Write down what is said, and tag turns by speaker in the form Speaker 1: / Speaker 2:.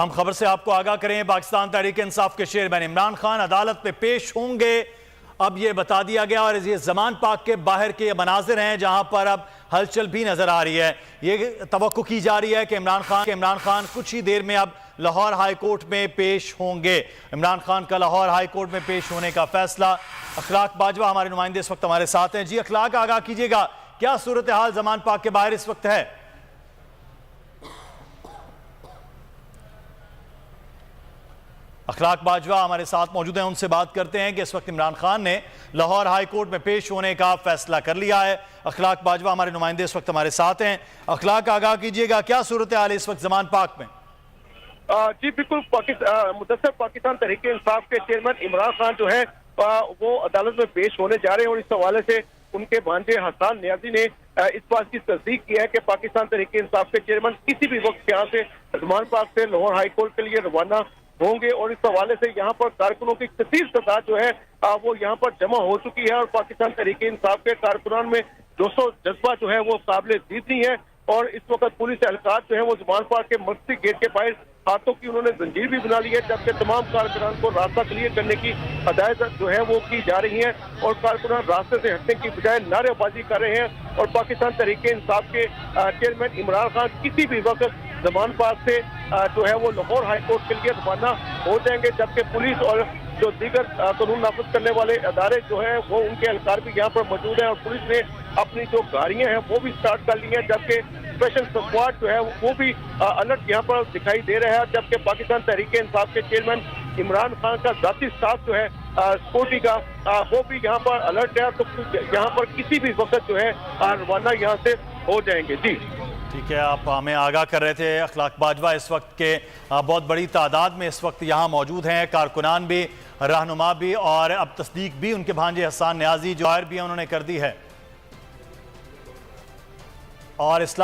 Speaker 1: अहम खबर से आपको आगाह करें, पाकिस्तान तहरीक इंसाफ के चेयरमैन इमरान खान अदालत में पेश होंगे। अब यह बता दिया गया और ये जमान पार्क के बाहर के मनाजिर हैं जहां पर अब हलचल भी नजर आ रही है। ये तवक्को की जा रही है कि इमरान खान कुछ ही देर में अब लाहौर हाई कोर्ट में पेश होंगे। इमरान खान का लाहौर हाई कोर्ट में पेश होने का फैसला। अखलाक बाजवा हमारे नुमाइंदे इस वक्त हमारे साथ हैं। जी अखलाक, आगाह कीजिएगा, क्या सूरत हाल जमान पार्क के बाहर इस वक्त है? अखलाक बाजवा हमारे साथ मौजूद हैं, उनसे बात करते हैं कि इस वक्त इमरान खान ने लाहौर हाई कोर्ट में पेश होने का फैसला कर लिया है। अखलाक बाजवा हमारे नुमाइंदे इस वक्त हमारे साथ हैं। अखलाक, आगाह कीजिएगा, क्या सूरत हाल है इस वक्त जमान पार्क में?
Speaker 2: जी बिल्कुल, मुदस्सर पाकिस्तान तहरीक इंसाफ के चेयरमैन इमरान खान जो है वो अदालत में पेश होने जा रहे हैं और इस हवाले से उनके भांजे हसन नियाजी ने इस बात की तस्दीक की है कि पाकिस्तान तहरीक इंसाफ के चेयरमैन किसी भी वक्त यहाँ से जमान पार्क से लाहौर हाई कोर्ट के लिए रवाना होंगे और इस हवाले से यहाँ पर कारकुनों की कसीर तादाद जो है वो यहाँ पर जमा हो चुकी है और पाकिस्तान तहरीक इंसाफ के कारकुनान में जोशो जज्बा जो है वो काबिल दीद नहीं है। और इस वक्त पुलिस एहलकार जो है वो जमान पार्क के मस्जिद गेट के बाहर हाथों की उन्होंने जंजीर भी बना ली है, जबकि तमाम कारकुनान को रास्ता क्लियर करने की हदायत जो है वो की जा रही है और कारकुनान रास्ते से हटने की बजाय नारेबाजी कर रहे हैं। और पाकिस्तान तहरीक इंसाफ के चेयरमैन इमरान खान किसी भी वक्त जमान पार्क से जो है वो लाहौर हाई कोर्ट के लिए रवाना हो जाएंगे, जबकि पुलिस और जो दीगर कानून नाफिज करने वाले अदारे जो है वो उनके एहलकार भी यहाँ पर मौजूद हैं और पुलिस ने अपनी जो गाड़ियां हैं वो भी स्टार्ट कर ली हैं, जबकि स्पेशल स्क्वाड जो है वो भी अलर्ट यहाँ पर दिखाई दे रहा है। जबकि पाकिस्तान तहरीक इंसाफ के चेयरमैन इमरान खान का जाती स्टाफ जो है सिक्योरिटी का वो भी यहाँ पर अलर्ट है, तो यहाँ पर किसी भी वक्त जो है रवाना यहाँ से हो जाएंगे। जी
Speaker 1: ठीक है, आप हमें आगाह कर रहे थे। अखलाक बाजवा इस वक्त के बहुत बड़ी तादाद में इस वक्त यहाँ मौजूद हैं, कारकुनान भी, रहनुमा भी और अब तस्दीक भी उनके भांजे हसन नियाजी जो भी उन्होंने कर दी है। और इस्लाम